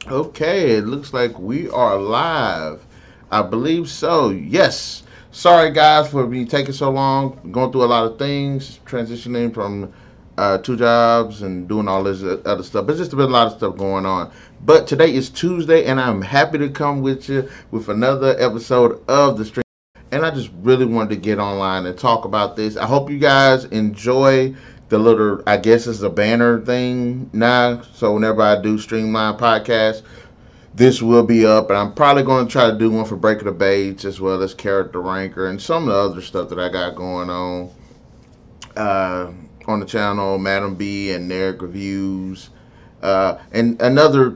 Okay, it looks like we are live. I believe so. Yes. Sorry, guys, for me taking so long. Going through a lot of things, transitioning from two jobs and doing all this other stuff. It's just been a lot of stuff going on. But today is Tuesday, and I'm happy to come with you with another episode of the stream. And I just really wanted to get online and talk about this. I hope you guys enjoy the little, I guess it's a banner thing now. So whenever I do Streamline podcast, this will be up, and I'm probably going to try to do one for Break of the Baits as well as Character Ranker and some of the other stuff that I got going on the channel. Madam B and Narik reviews, and another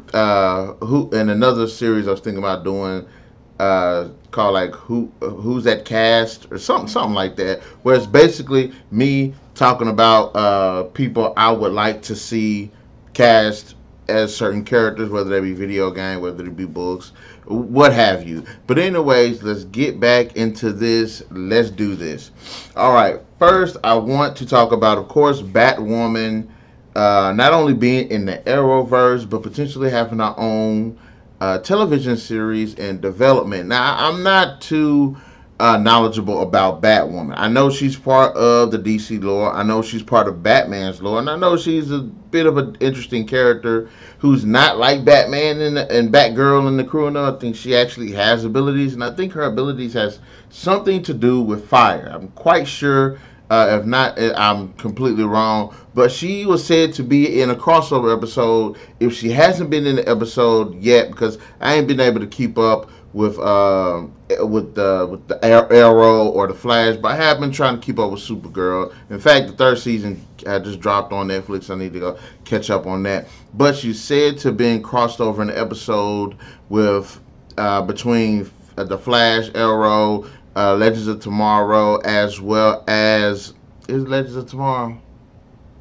series I was thinking about doing called like who's that cast or something like that, where it's basically me talking about people I would like to see cast as certain characters, whether they be video game, whether they be books, what have you. But anyways, let's get back into this. Let's do this. All right. First, I want to talk about, of course, Batwoman. Not only being in the Arrowverse, but potentially having our own television series in development. Now, I'm not too knowledgeable about Batwoman. I know she's part of the DC lore. I know she's part of Batman's lore, and I know she's a bit of an interesting character who's not like Batman and Batgirl and the crew. And I think she actually has abilities, and I think her abilities has something to do with fire. I'm quite sure. If not, I'm completely wrong. But she was said to be in a crossover episode. If she hasn't been in the episode yet, because I ain't been able to keep up with the Arrow or the Flash, but I have been trying to keep up with Supergirl. In fact, the third season just dropped on Netflix. I need to go catch up on that. But she's said to have been crossed over in the episode with between the Flash, Arrow, Legends of Tomorrow, as well as is Legends of Tomorrow,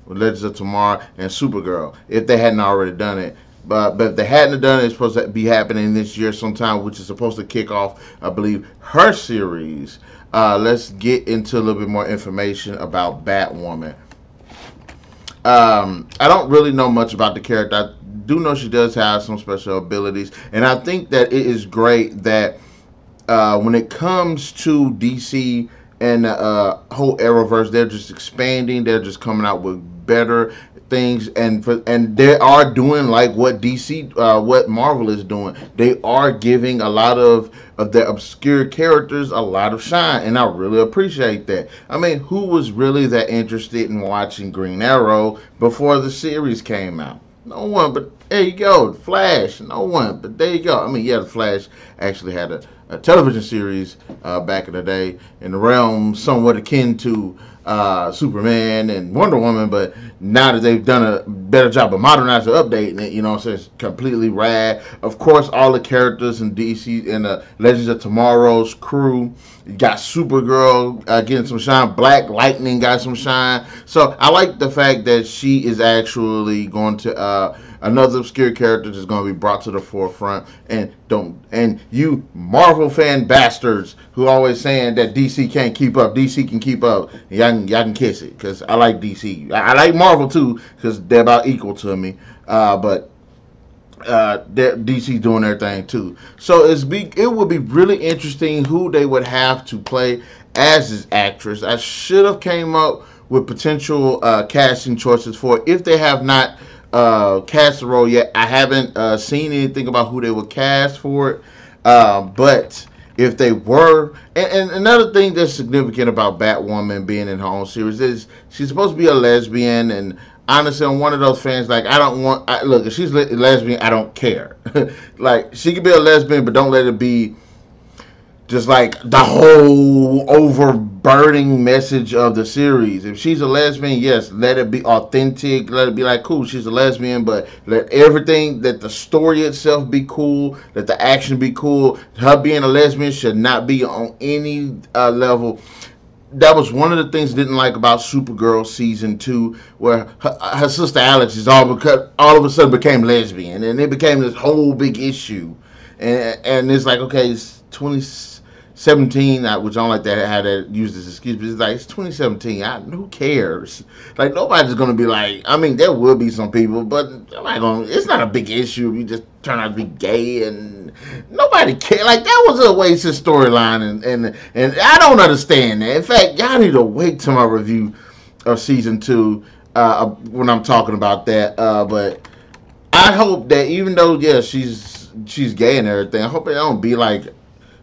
Legends of Tomorrow, and Supergirl. If they hadn't already done it. But if they hadn't done it, it's supposed to be happening this year sometime, which is supposed to kick off, I believe, her series. Let's get into a little bit more information about Batwoman. I don't really know much about the character. I do know she does have some special abilities, and I think that it is great that when it comes to DC and whole Arrowverse, they're just expanding. They're just coming out with better things, and they are doing like what DC, what Marvel is doing. They are giving a lot of their obscure characters a lot of shine, and I really appreciate that. I mean, who was really that interested in watching Green Arrow before the series came out? No one, but there you go. Flash, no one, but there you go. I mean, yeah, the Flash actually had a television series back in the day in the realm somewhat akin to Superman and Wonder Woman, but now that they've done a better job of modernizing, updating it, so it's completely rad. Of course, all the characters in DC and the Legends of Tomorrow's crew. You got Supergirl getting some shine. Black Lightning got some shine. So I like the fact that she is actually going to another obscure character that's going to be brought to the forefront. And you Marvel fan bastards who always saying that DC can't keep up, DC can keep up. Y'all can kiss it, because I like DC. I like Marvel too, because they're about equal to me. But DC doing their thing too. So it would be really interesting who they would have to play as this actress. I should have came up with potential casting choices for it. If they have not cast the role yet. I haven't seen anything about who they would cast for it. But if they were, and another thing that's significant about Batwoman being in her own series is she's supposed to be a lesbian. And honestly, I'm one of those fans, like, look, if she's a lesbian, I don't care. Like, she could be a lesbian, but don't let it be just like the whole overburdening message of the series. If she's a lesbian, yes, let it be authentic. Let it be like, cool, she's a lesbian, but let everything, that the story itself be cool, that the action be cool. Her being a lesbian should not be on any level. That was one of the things I didn't like about Supergirl season 2, where her sister Alex is all of a sudden became lesbian, and it became this whole big issue. And it's like, okay, it's 2017, 17, which I don't like that had that used as an excuse, but it's like it's 2017. Who cares? Like nobody's gonna be like. I mean, there will be some people, but it's not a big issue if you just turn out to be gay and nobody care. Like that was a wasted storyline, and I don't understand that. In fact, y'all need to wait till my review of season 2 when I'm talking about that. But I hope that even though she's gay and everything, I hope it don't be like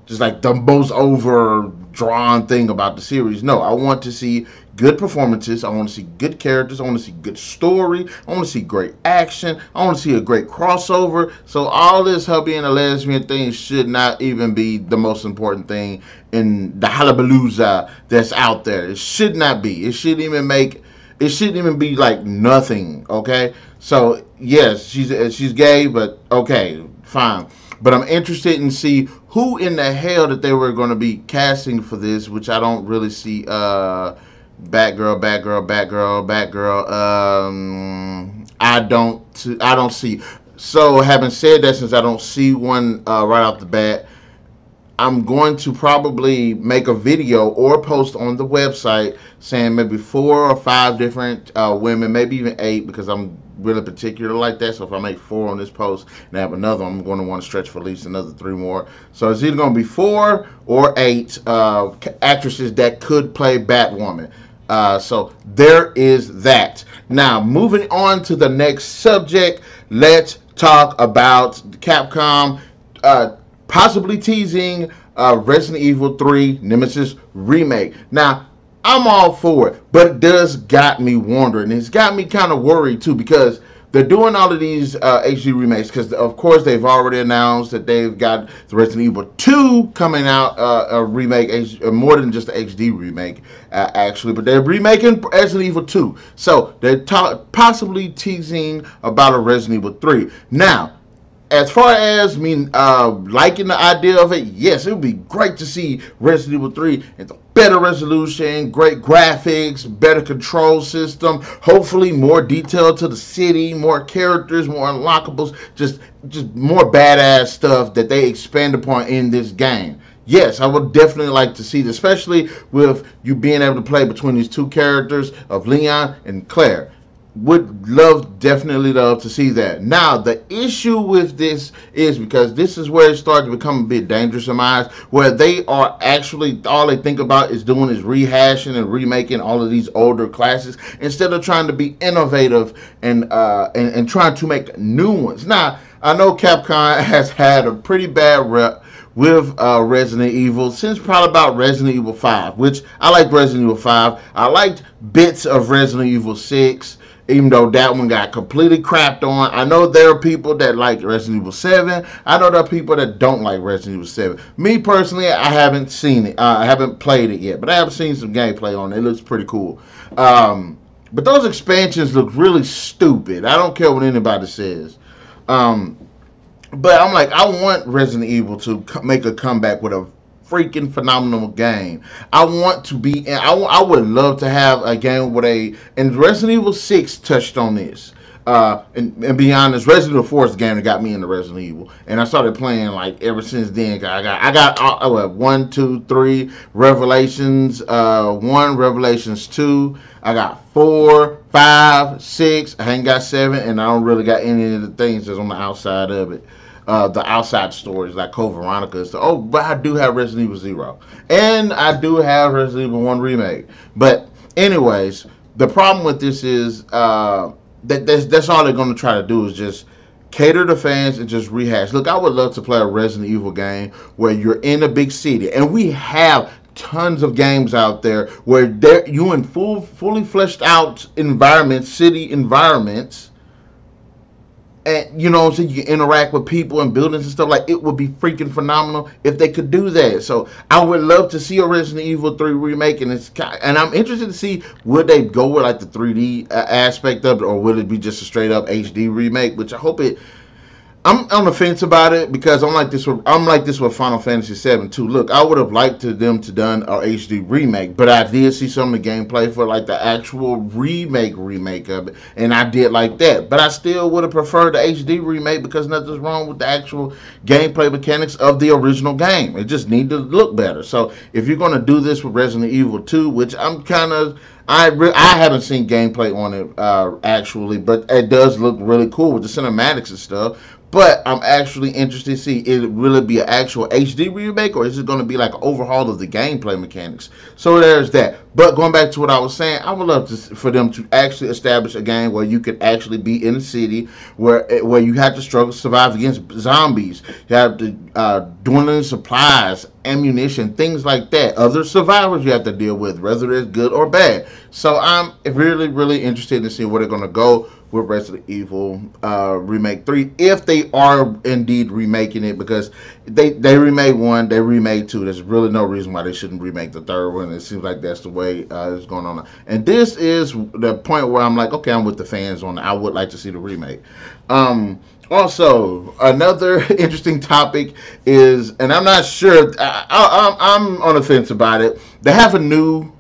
just like the most overdrawn thing about the series. No, I want to see good performances. I want to see good characters. I want to see good story. I want to see great action. I want to see a great crossover. So all this her being a lesbian thing should not even be the most important thing in the hullabalooza that's out there. It should not be. It shouldn't even be like nothing. Okay, so yes, she's gay, but okay, fine. But I'm interested in see who in the hell that they were going to be casting for this, which I don't really see. Batgirl. I don't see. So having said that, since I don't see one right off the bat, I'm going to probably make a video or post on the website saying maybe 4 or 5 different women, maybe even 8, because I'm really particular like that. So if I make 4 on this post and I have another, I'm going to want to stretch for at least another 3 more. So it's either going to be 4 or 8 actresses that could play Batwoman. So there is that. Now, moving on to the next subject, let's talk about Capcom possibly teasing Resident Evil 3 Nemesis Remake. Now, I'm all for it, but it does got me wondering. It's got me kind of worried too, because they're doing all of these HD remakes because, of course, they've already announced that they've got the Resident Evil 2 coming out, a remake, more than just the HD remake, actually, but they're remaking Resident Evil 2. So they're possibly teasing about a Resident Evil 3. Now, as far as me liking the idea of it, yes, it would be great to see Resident Evil 3 in the better resolution, great graphics, better control system, hopefully more detail to the city, more characters, more unlockables, just more badass stuff that they expand upon in this game. Yes, I would definitely like to see this, especially with you being able to play between these 2 characters of Leon and Claire. Definitely love to see that. Now, the issue with this is because this is where it started to become a bit dangerous in my eyes, where they are actually, all they think about is doing is rehashing and remaking all of these older classics instead of trying to be innovative and trying to make new ones. Now, I know Capcom has had a pretty bad rep with Resident Evil since probably about Resident Evil 5, which I liked Resident Evil 5. I liked bits of Resident Evil 6. Even though that one got completely crapped on. I know there are people that like Resident Evil 7. I know there are people that don't like Resident Evil 7. Me personally, I haven't seen it. I haven't played it yet, but I have seen some gameplay on it. It looks pretty cool. But those expansions look really stupid. I don't care what anybody says. But I'm like, I want Resident Evil to make a comeback with a freaking phenomenal game. I want to be, and I would love to have a game with and Resident Evil 6 touched on this. And be honest, Resident Evil 4 is the game that got me into Resident Evil, and I started playing like ever since then. I got 1, 2, 3 Revelations, 1 Revelations 2. I got 4, 5, 6. I ain't got 7, and I don't really got any of the things that's on the outside of it. The outside stories like Code Veronica. So, but I do have Resident Evil 0. And I do have Resident Evil 1 Remake. But anyways, the problem with this is that's all they're going to try to do is just cater to fans and just rehash. Look, I would love to play a Resident Evil game where you're in a big city. And we have tons of games out there where you in fully fleshed out environments, city environments, and you know, so you can interact with people and buildings and stuff. Like, it would be freaking phenomenal if they could do that. So I would love to see a Resident Evil 3 remake, and I'm interested to see, would they go with like the 3D aspect of it, or would it be just a straight up HD remake? Which I hope it. I'm on the fence about it because I'm like this with Final Fantasy VII too. Look, I would have liked to them to done a HD remake, but I did see some of the gameplay for like the actual remake of it, and I did like that. But I still would have preferred the HD remake because nothing's wrong with the actual gameplay mechanics of the original game. It just need to look better. So if you're gonna do this with Resident Evil 2, which I'm kind of I haven't seen gameplay on it actually, but it does look really cool with the cinematics and stuff. But I'm actually interested to see it really be an actual HD remake or is it going to be like an overhaul of the gameplay mechanics. So there's that. But going back to what I was saying, I would love for them to actually establish a game where you could actually be in a city where you have to struggle to survive against zombies. You have to dwindling supplies, ammunition, things like that. Other survivors you have to deal with, whether it's good or bad. So I'm really interested to see where they're going to go with Resident Evil Remake 3 if they are indeed remaking it, because they remade 1, they remade 2. There's really no reason why they shouldn't remake the third one. It seems like that's the way it's going on. And this is the point where I'm like, okay, I'm with the fans on it. I would like to see the remake. Also, another interesting topic is, and I'm not sure, I'm on the fence about it. They have a new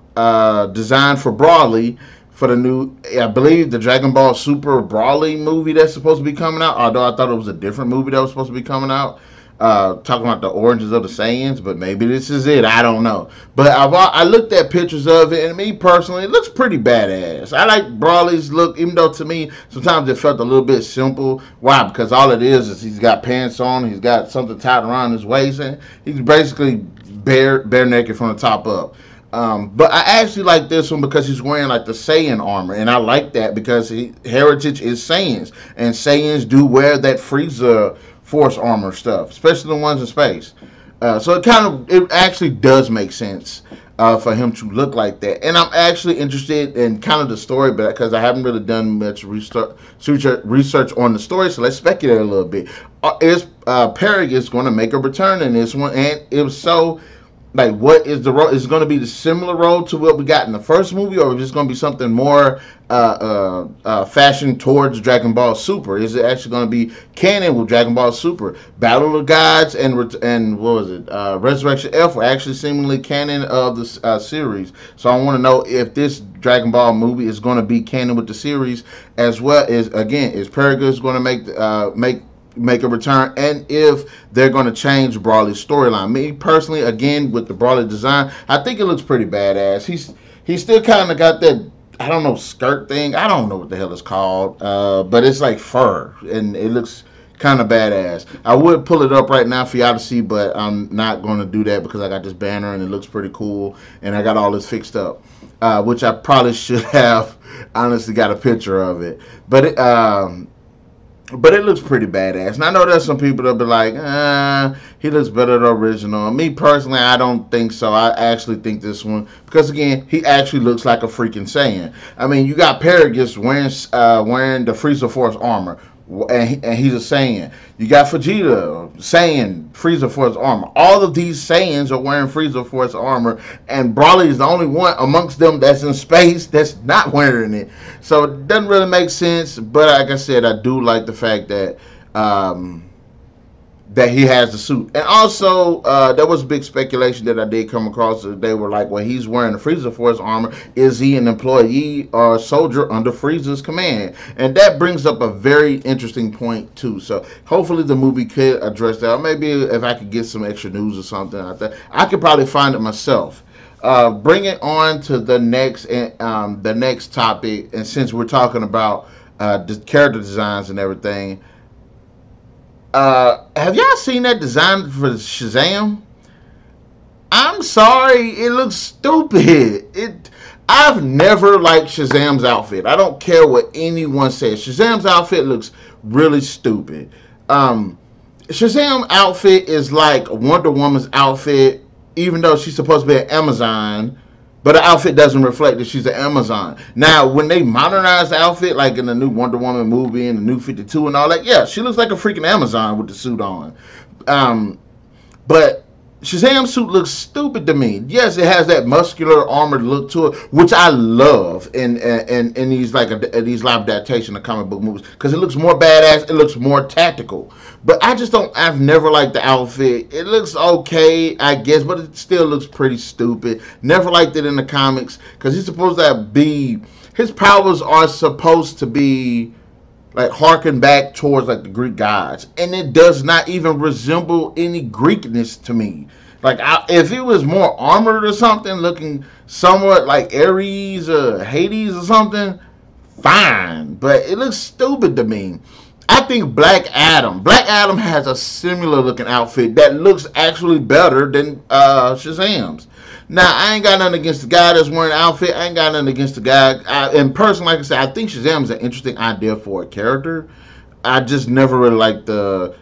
design for Brawly for the new, I believe, the Dragon Ball Super Brawly movie that's supposed to be coming out. Although I thought it was a different movie that was supposed to be coming out, talking about the origins of the Saiyans. But maybe this is it. I don't know. But I looked at pictures of it, and me personally, it looks pretty badass. I like Brawly's look, even though to me sometimes it felt a little bit simple. Why? Because all it is he's got pants on, he's got something tied around his waist, and he's basically bare naked from the top up. But I actually like this one because he's wearing like the Saiyan armor, and I like that because heritage is Saiyans, and Saiyans do wear that Frieza Force armor stuff, especially the ones in space. So it actually does make sense for him to look like that, and I'm actually interested in kind of the story, but because I haven't really done much research on the story, so let's speculate a little bit. Is Paragus going to make a return in this one, and if so, like, what is the role? Is it going to be the similar role to what we got in the first movie, or is it going to be something more fashioned towards Dragon Ball Super? Is it actually going to be canon with Dragon Ball Super? Battle of the Gods and what was it? Resurrection F were actually seemingly canon of the series. So I want to know if this Dragon Ball movie is going to be canon with the series, as well as, again, is Paragus going to make a return, and if they're going to change Brawly's storyline. Me personally, again, with the Brawly design, I think it looks pretty badass. He's still kind of got that, I don't know, skirt thing. I don't know what the hell it's called, but it's like fur, and it looks kind of badass. I would pull it up right now for y'all to see, but I'm not going to do that because I got this banner and it looks pretty cool, and I got all this fixed up, which I probably should have honestly got a picture of it, but it looks pretty badass. And I know there's some people that'll be like, he looks better than the original. Me personally, I don't think so. I actually think this one, because again, he actually looks like a freaking Saiyan. I mean, you got Paragus wearing the Frieza Force armor, and he's a Saiyan. You got Vegeta, Saiyan, Frieza Force armor. All of these Saiyans are wearing Frieza Force armor, and Brawly is the only one amongst them that's in space that's not wearing it. So it doesn't really make sense, but like I said, I do like the fact that that he has the suit. And also, there was big speculation that I did come across. They were like, well, he's wearing the Frieza Force armor. Is he an employee or soldier under Frieza's command? And that brings up a very interesting point, too. So hopefully the movie could address that. Or maybe if I could get some extra news or something like that, I could probably find it myself. Bring it on to the next topic. And since we're talking about the character designs and everything, have y'all seen that design for Shazam? I'm sorry, it looks stupid. I've never liked Shazam's outfit. I don't care what anyone says. Shazam's outfit looks really stupid. Shazam's outfit is like Wonder Woman's outfit, even though she's supposed to be an Amazon. But the outfit doesn't reflect that she's an Amazon. Now, when they modernize the outfit, like in the new Wonder Woman movie and the new 52 and all that, yeah, she looks like a freaking Amazon with the suit on. But Shazam's suit looks stupid to me. Yes, it has that muscular armored look to it, which I love in these these live adaptation of comic book movies because it looks more badass. It looks more tactical. But I just don't. I've never liked the outfit. It looks okay, I guess, but it still looks pretty stupid. Never liked it in the comics because he's supposed to be. His powers are supposed to be like harken back towards like the Greek gods, and it does not even resemble any Greekness to me. Like if it was more armored or something, looking somewhat like Ares or Hades or something, fine. But it looks stupid to me. I think Black Adam has a similar looking outfit that looks actually better than Shazam's. Now, I ain't got nothing against the guy that's wearing the outfit. I ain't got nothing against the guy. And personally, like I said, I think Shazam is an interesting idea for a character. I just never really liked the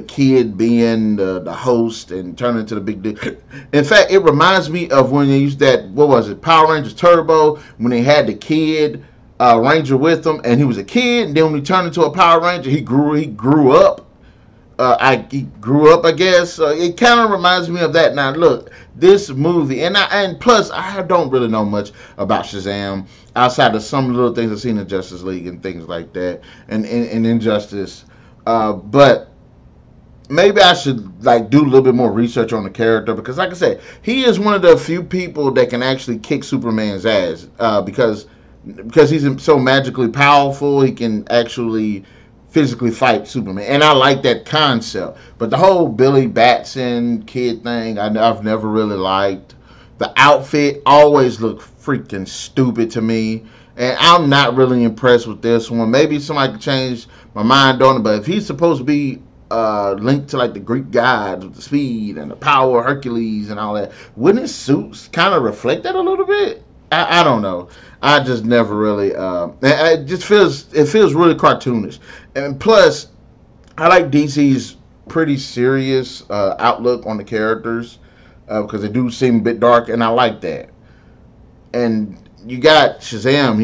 kid being the host and turning into the big dude. In fact, it reminds me of when they used that, what was it, Power Rangers Turbo, when they had the kid Ranger with him, and he was a kid, and then when he turned into a Power Ranger, he grew up. He grew up, I guess. It kind of reminds me of that. Now, look, this movie, and plus, I don't really know much about Shazam outside of some little things I've seen in Justice League and things like that, and Injustice. But maybe I should like do a little bit more research on the character because, like I said, he is one of the few people that can actually kick Superman's ass because he's so magically powerful. He can actually physically fight Superman, and I like that concept. But the whole Billy Batson kid thing, I've never really liked. The outfit always looked freaking stupid to me, and I'm not really impressed with this one. Maybe somebody could change my mind on it, but if he's supposed to be linked to like the Greek gods with the speed and the power of Hercules and all that, wouldn't his suits kind of reflect that a little bit? I don't know. I just never really. It feels really cartoonish, and plus, I like DC's pretty serious outlook on the characters because they do seem a bit dark, and I like that. And you got Shazam.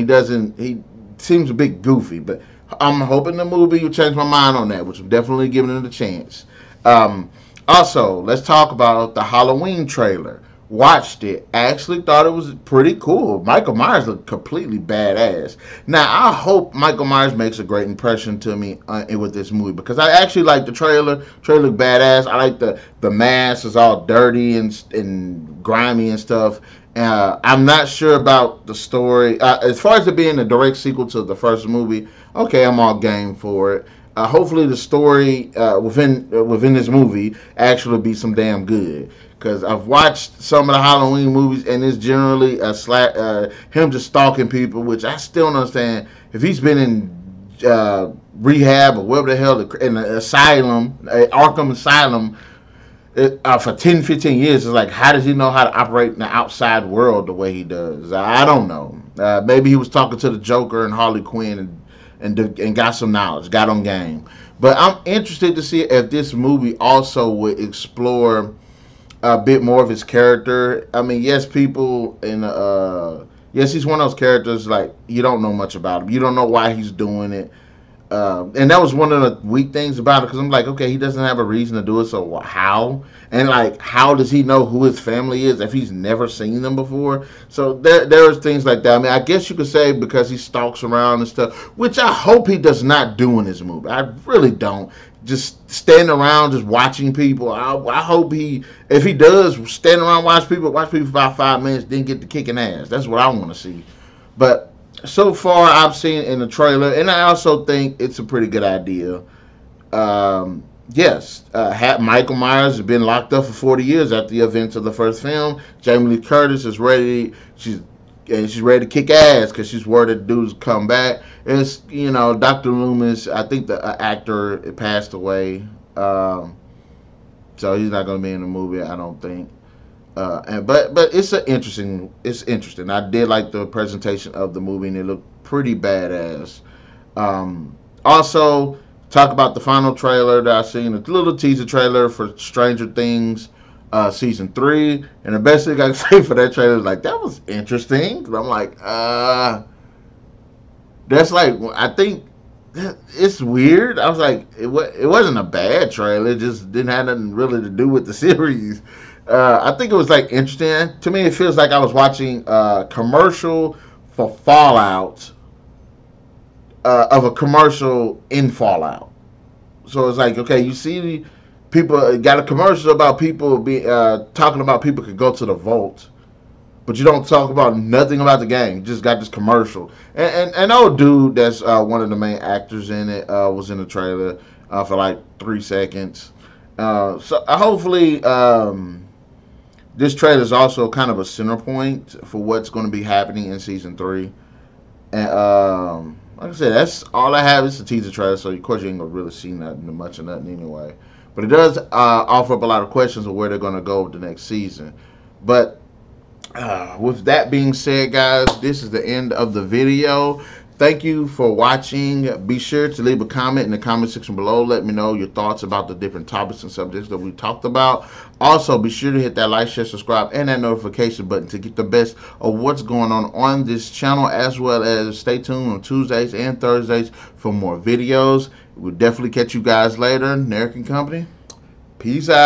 He seems a bit goofy, but I'm hoping the movie will change my mind on that, which I'm definitely giving it a chance. Um, Also, let's talk about the Halloween trailer. Watched it. Actually thought it was pretty cool. Michael Myers looked completely badass. Now, I hope Michael Myers makes a great impression to me with this movie because I actually like the trailer. Trailer looked badass. I like the mask is all dirty and grimy and stuff. I'm not sure about the story. As far as it being a direct sequel to the first movie, okay, I'm all game for it. Hopefully, the story within this movie actually be some damn good. Because I've watched some of the Halloween movies, and it's generally him just stalking people, which I still don't understand. If he's been in rehab or whatever the hell, in an asylum, Arkham Asylum, for 10, 15 years, it's like, how does he know how to operate in the outside world the way he does? I don't know. Maybe he was talking to the Joker and Harley Quinn and got some knowledge, got on game. But I'm interested to see if this movie also would explore a bit more of his character. I mean, yes, he's one of those characters like you don't know much about him. You don't know why he's doing it. And that was one of the weak things about it because I'm like, okay, he doesn't have a reason to do it, so how? And like, how does he know who his family is if he's never seen them before? So there's things like that. I mean, I guess you could say because he stalks around and stuff, which I hope he does not do in this movie. I really don't. Just stand around, just watching people. I hope if he does stand around, watch people for about 5 minutes, then get to kicking ass. That's what I want to see. But so far I've seen in the trailer, and I also think it's a pretty good idea. Yes, Michael Myers has been locked up for 40 years after the events of the first film. Jamie Lee Curtis is ready. She's ready to kick ass because she's worried that the dudes come back. It's Dr. Loomis. I think the actor passed away, so he's not going to be in the movie. I don't think. But it's interesting. I did like the presentation of the movie, and it looked pretty badass. Also, talk about the final trailer that I seen, a little teaser trailer for Stranger Things season 3, and the best thing I can say for that trailer is like that was interesting. I'm like, that's like I think it's weird. I was like, it wasn't a bad trailer. It just didn't have nothing really to do with the series. I think it was like interesting. To me, it feels like I was watching a commercial for Fallout of a commercial in Fallout. So it's like, okay, you see, people got a commercial about people talking about people could go to the vault, but you don't talk about nothing about the game. You just got this commercial. And old dude that's one of the main actors in it was in the trailer for like 3 seconds. So hopefully this trailer is also kind of a center point for what's going to be happening in season 3. And like I said, that's all I have. It's a teaser trailer, so of course you ain't gonna really see nothing much of nothing anyway. But it does offer up a lot of questions of where they're gonna go with the next season. But with that being said, guys, this is the end of the video. Thank you for watching. Be sure to leave a comment in the comment section below. Let me know your thoughts about the different topics and subjects that we talked about. Also, be sure to hit that like, share, subscribe, and that notification button to get the best of what's going on this channel, as well as stay tuned on Tuesdays and Thursdays for more videos. We'll definitely catch you guys later. Narik and Company, peace out.